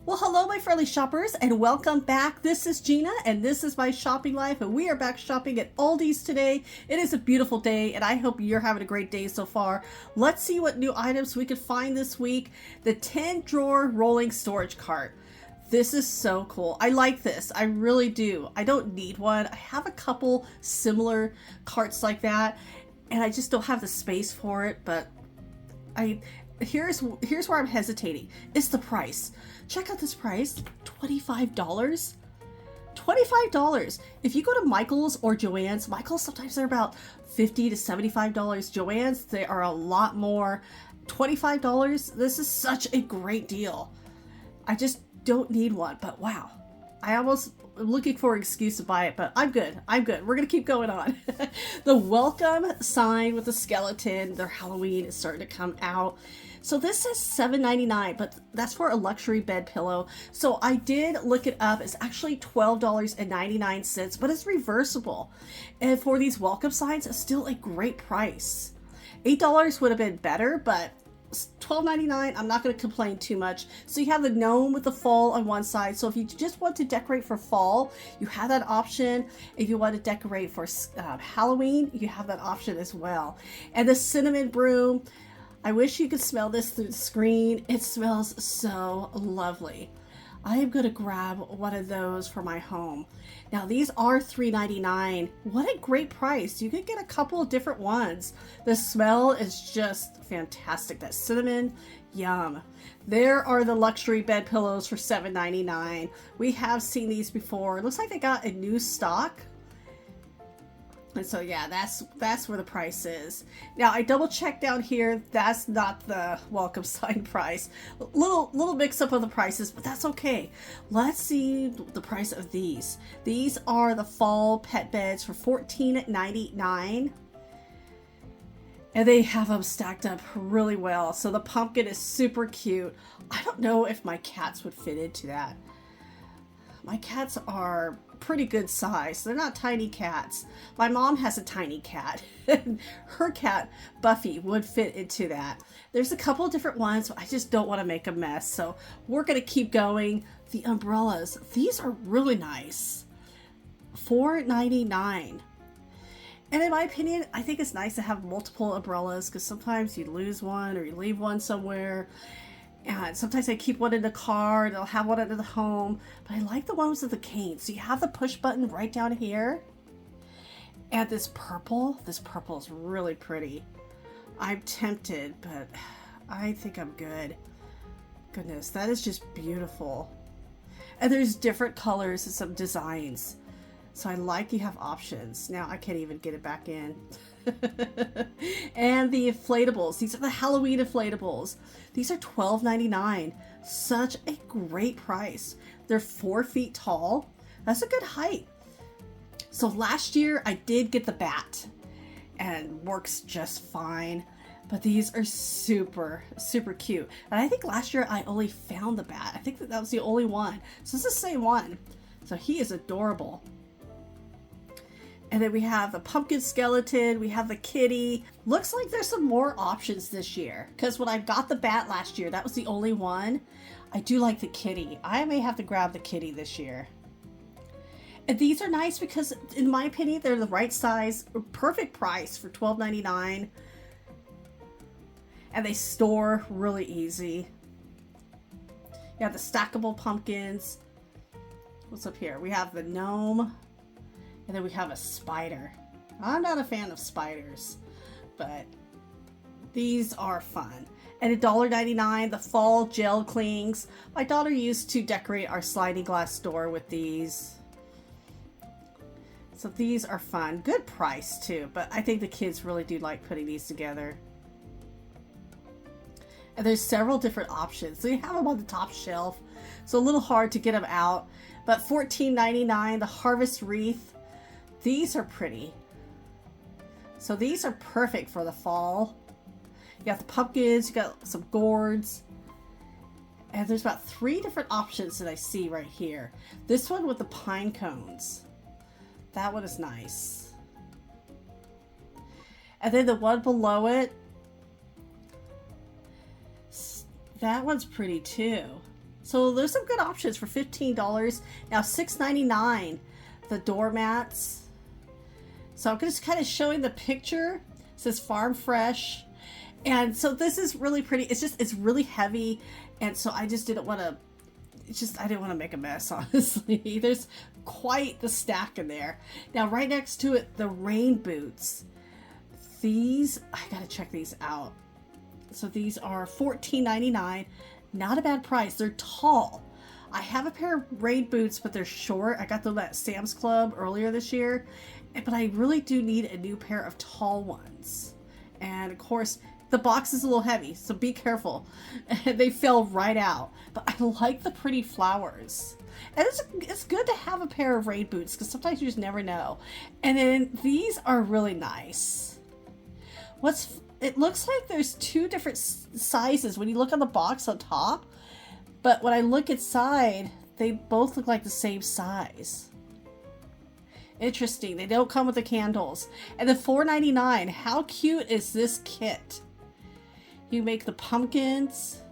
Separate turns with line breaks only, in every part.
Well, hello, my friendly shoppers, and welcome back. This is Gina, and this is my shopping life, and we are back shopping at Aldi's today. It is a beautiful day, and I hope you're having a great day so far. Let's see what new items we could find this week. The 10-drawer rolling storage cart. This is so cool. I like this. I really do. I don't need one. I have a couple similar carts like that, and I just don't have the space for it, but here's where I'm hesitating. It's the price. Check out this price, $25. $25. If you go to Michael's or Joann's, Michael's sometimes they're about $50 to $75. Joann's, they are a lot more. $25. This is such a great deal. I just don't need one, but wow. I almost am looking for an excuse to buy it, but I'm good. We're gonna keep going on. The welcome sign with the skeleton, their Halloween is starting to come out. So this says $7.99, but that's for a luxury bed pillow. So I did look it up. It's actually $12.99, but it's reversible. And for these welcome signs, it's still a great price. $8 would have been better, but $12.99, I'm not going to complain too much. So you have the gnome with the fall on one side. So if you just want to decorate for fall, you have that option. If you want to decorate for Halloween, you have that option as well. And the cinnamon broom, I wish you could smell this through the screen. It smells so lovely. I am going to grab one of those for my home. Now these are $3.99. What a great price. You could get a couple of different ones. The smell is just fantastic. That cinnamon, yum. There are the luxury bed pillows for $7.99. We have seen these before. It looks like they got a new stock. And so yeah, that's where the price is. Now I double checked down here. That's not the welcome sign price. Little mix up of the prices, but that's okay. Let's see the price of these. These are the fall pet beds for $14.99. And they have them stacked up really well. So the pumpkin is super cute. I don't know if my cats would fit into that. My cats are pretty good size. They're not tiny cats. My mom has a tiny cat. Her cat, Buffy, would fit into that. There's a couple of different ones, but I just don't want to make a mess. So we're going to keep going. The umbrellas. These are really nice. $4.99. And in my opinion, I think it's nice to have multiple umbrellas because sometimes you lose one or you leave one somewhere. And sometimes I keep one in the car and I'll have one at the home. But I like the ones with the cane. So you have the push button right down here. And this purple is really pretty. I'm tempted, but I think I'm good. Goodness, that is just beautiful. And there's different colors and some designs. So I like you have options. Now I can't even get it back in. And the inflatables. These are the Halloween inflatables. These are $12.99. Such a great price. They're 4 feet tall. That's a good height. So last year I did get the bat and works just fine. But these are super, super cute. And I think last year I only found the bat. I think that was the only one. So it's the same one. So he is adorable. And then we have the pumpkin skeleton, we have the kitty. Looks like there's some more options this year. Because when I got the bat last year, that was the only one. I do like the kitty. I may have to grab the kitty this year. And these are nice because, in my opinion, they're the right size, perfect price for $12.99. And they store really easy. You have the stackable pumpkins. What's up here? We have the gnome. And then we have a spider. I'm not a fan of spiders, but these are fun. And $1.99, the fall gel clings. My daughter used to decorate our sliding glass door with these. So these are fun. Good price too, but I think the kids really do like putting these together. And there's several different options. So you have them on the top shelf. So a little hard to get them out. But $14.99, the harvest wreath. These are pretty. So these are perfect for the fall. You got the pumpkins, you got some gourds. And there's about 3 different options that I see right here. This one with the pine cones. That one is nice. And then the one below it, that one's pretty too. So there's some good options for $15. Now $6.99, the doormats. So I'm just kind of showing the picture. It says farm fresh. And so this is really pretty. It's really heavy. And so I just didn't want to, I didn't want to make a mess, honestly. There's quite the stack in there. Now right next to it, the rain boots. These, I gotta check these out. So these are $14.99. Not a bad price. They're tall. I have a pair of rain boots, but they're short. I got them at Sam's Club earlier this year, but I really do need a new pair of tall ones. And of course, the box is a little heavy, so be careful. They fell right out. But I like the pretty flowers. And it's good to have a pair of rain boots because sometimes you just never know. And then these are really nice. It looks like there's two different sizes when you look on the box on top, but when I look inside, they both look like the same size. Interesting. They don't come with the candles. And the $4.99. How cute is this kit? You make the pumpkins.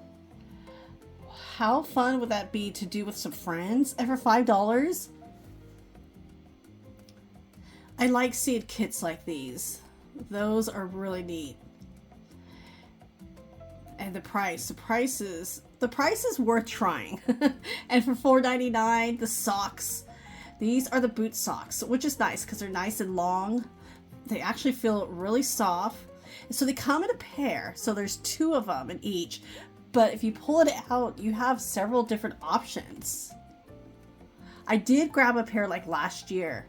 How fun would that be to do with some friends? And for $5? I like seeing kits like these. Those are really neat. And the price is worth trying. And for $4.99, the socks. These are the boot socks, which is nice because they're nice and long. They actually feel really soft. And so they come in a pair. So there's two of them in each. But if you pull it out, you have several different options. I did grab a pair like last year.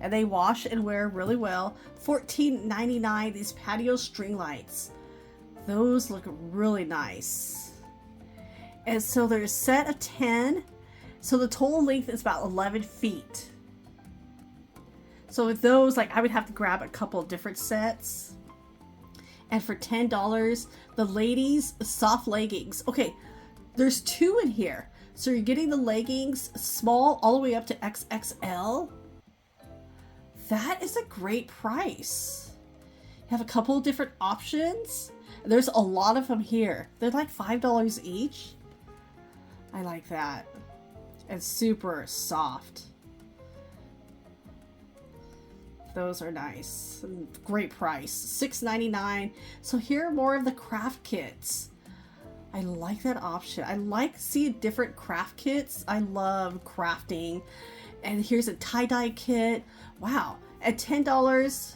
And they wash and wear really well. $14.99, these Patio string lights. Those look really nice. And so there's a set of 10. So the total length is about 11 feet. So with those, like I would have to grab a couple of different sets. And for $10, the ladies soft leggings. Okay, there's two in here. So you're getting the leggings small all the way up to XXL. That is a great price. You have a couple of different options. There's a lot of them here. They're like $5 each. I like that. And super soft. Those are nice. Great price. $6.99. So here are more of the craft kits. I like that option. I like seeing different craft kits. I love crafting. And here's a tie-dye kit. Wow. At $10,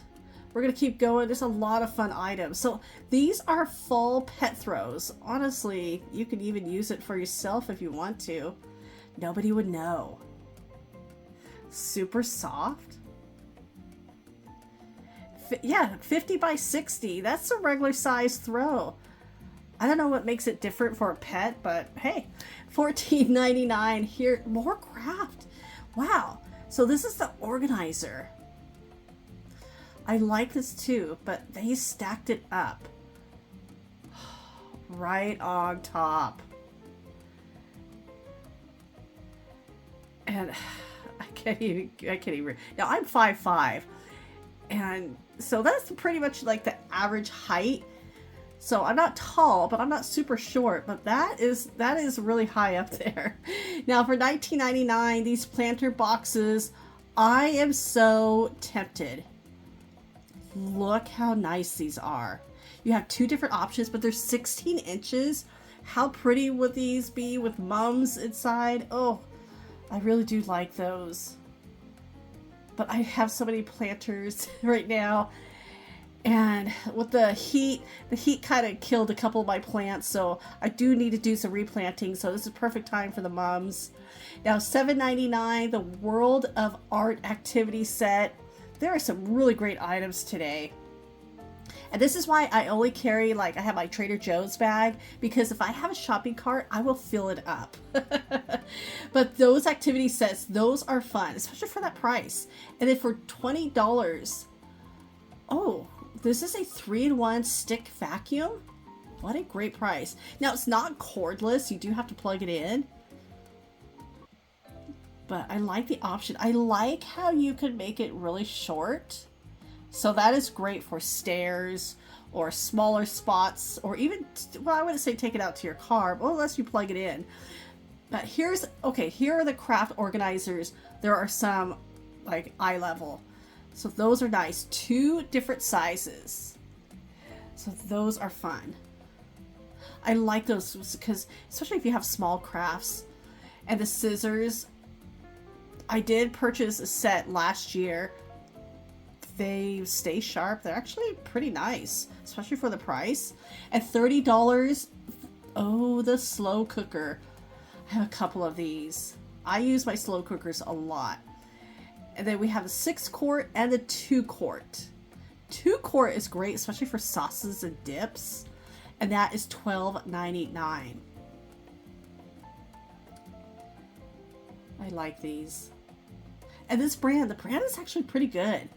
we're going to keep going. There's a lot of fun items. So these are fall pet throws. Honestly, you can even use it for yourself if you want to. Nobody would know. Super soft. Yeah, 50 by 60. That's a regular size throw. I don't know what makes it different for a pet, but hey, $14.99 here. More craft. Wow. So this is the organizer. I like this too, but they stacked it up right on top. And I can't even. Now I'm 5'5", and so that's pretty much like the average height. So I'm not tall, but I'm not super short, but that is really high up there. Now for $19.99, these planter boxes, I am so tempted. Look how nice these are. You have two different options, but they're 16 inches. How pretty would these be with mums inside? Oh, I really do like those. But I have so many planters right now. And with the heat kind of killed a couple of my plants, so I do need to do some replanting, so this is perfect time for the mums. Now $7.99, the World of Art activity set. There are some really great items today. And this is why I only carry, I have my Trader Joe's bag, because if I have a shopping cart, I will fill it up. But those activity sets, those are fun, especially for that price. And then for $20, oh, this is a 3-in-1 stick vacuum. What a great price. Now, it's not cordless. You do have to plug it in. But I like the option. I like how you can make it really short. So that is great for stairs or smaller spots, or even, well, I wouldn't say take it out to your car, well, unless you plug it in. But here are the craft organizers. There are some like eye level. So those are nice. 2 different sizes. So those are fun. I like those because, especially if you have small crafts. And the scissors, I did purchase a set last year. They stay sharp. They're actually pretty nice, especially for the price. At $30, oh, the slow cooker. I have a couple of these. I use my slow cookers a lot. And then we have a 6-quart and a 2-quart. 2-quart is great, especially for sauces and dips. And that is $12.99. I like these. And this brand, the brand is actually pretty good.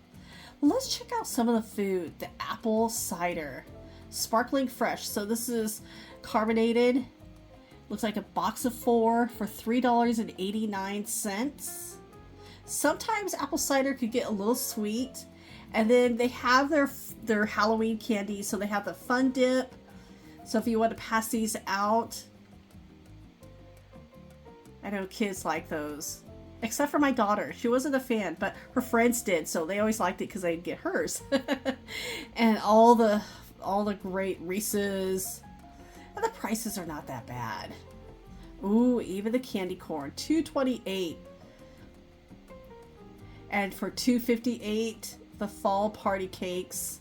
Let's check out some of the food. The apple cider. Sparkling fresh. So this is carbonated. Looks like a box of 4 for $3.89. Sometimes apple cider could get a little sweet. And then they have their Halloween candy. So they have the fun dip. So if you want to pass these out. I know kids like those. Except for my daughter. She wasn't a fan, but her friends did. So they always liked it because they'd get hers. And all the great Reese's. And the prices are not that bad. Ooh, even the candy corn. $2.28. And for $2.58, the fall party cakes.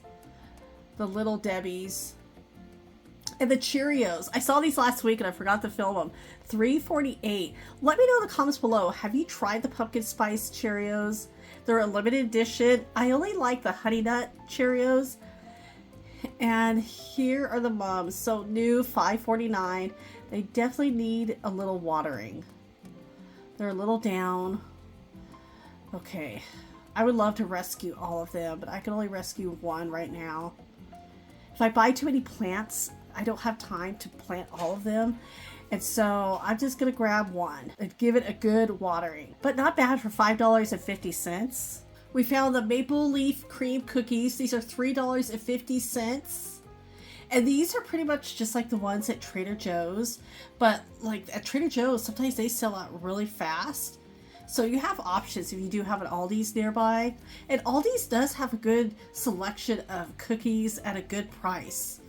The Little Debbie's. And the Cheerios. I saw these last week and I forgot to film them. $3.48. Let me know in the comments below. Have you tried the pumpkin spice Cheerios? They're a limited edition. I only like the honey nut Cheerios. And here are the mums. So new, $5.49. They definitely need a little watering. They're a little down. Okay. I would love to rescue all of them, but I can only rescue one right now. If I buy too many plants, I don't have time to plant all of them. And so I'm just going to grab one and give it a good watering. But not bad for $5.50. We found the maple leaf cream cookies. These are $3.50. And these are pretty much just like the ones at Trader Joe's. But like at Trader Joe's, sometimes they sell out really fast. So you have options if you do have an Aldi's nearby. And Aldi's does have a good selection of cookies at a good price.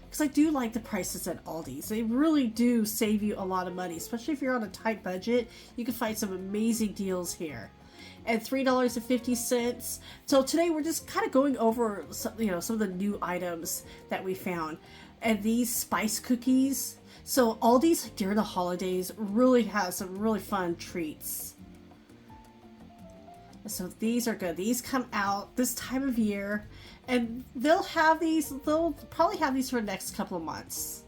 Because I do like the prices at Aldi's. They really do save you a lot of money. Especially if you're on a tight budget. You can find some amazing deals here. And $3.50. So today we're just kind of going over some of the new items that we found. And these spice cookies. So Aldi's during the holidays really has some really fun treats. So these are good. These come out this time of year. And they'll probably have these for the next couple of months.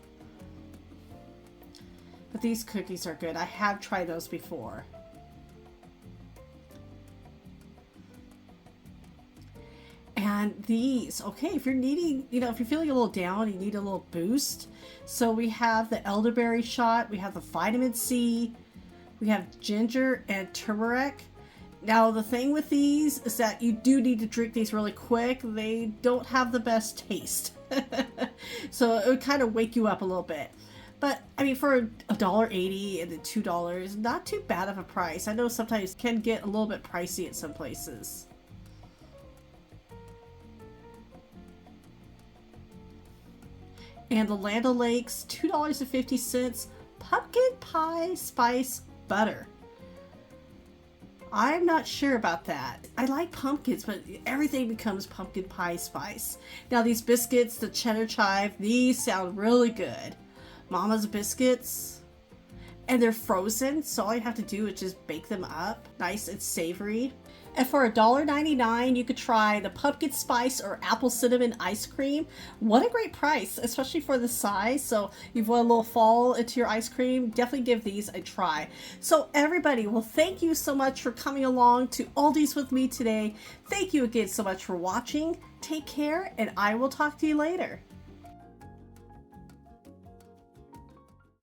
But these cookies are good. I have tried those before. And these, okay, if you're needing, if you're feeling a little down, you need a little boost. So we have the Elderberry Shot, we have the vitamin C, we have ginger and turmeric. Now the thing with these is that you do need to drink these really quick. They don't have the best taste. So it would kind of wake you up a little bit. But I mean, for $1.80 and then $2, not too bad of a price. I know sometimes it can get a little bit pricey at some places. And the Land O'Lakes, $2.50, pumpkin pie spice butter. I'm not sure about that. I like pumpkins, but everything becomes pumpkin pie spice. Now these biscuits, the Cheddar Chive, these sound really good. Mama's biscuits. And they're frozen, so all you have to do is just bake them up. Nice and savory. And for $1.99, you could try the pumpkin spice or apple cinnamon ice cream. What a great price, especially for the size. So if you want a little fall into your ice cream, definitely give these a try. So everybody, well, thank you so much for coming along to Aldi's with me today. Thank you again so much for watching. Take care, and I will talk to you later.